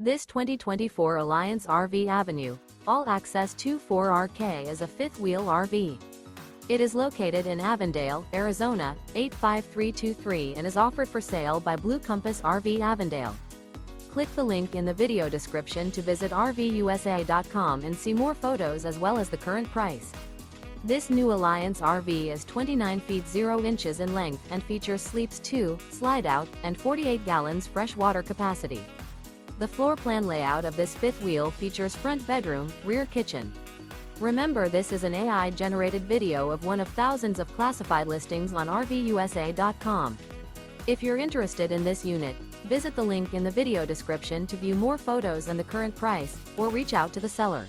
This 2024 Alliance RV Avenue, all-access 24RK is a fifth-wheel RV. It is located in Avondale, Arizona, 85323 and is offered for sale by Blue Compass RV Avondale. Click the link in the video description to visit RVUSA.com and see more photos as well as the current price. This new Alliance RV is 29 feet 0 inches in length and features sleeps 2, slide-out, and 48 gallons fresh water capacity. The floor plan layout of this fifth wheel features front bedroom, rear kitchen. Remember, this is an AI-generated video of one of thousands of classified listings on RVUSA.com. If you're interested in this unit, visit the link in the video description to view more photos and the current price, or reach out to the seller.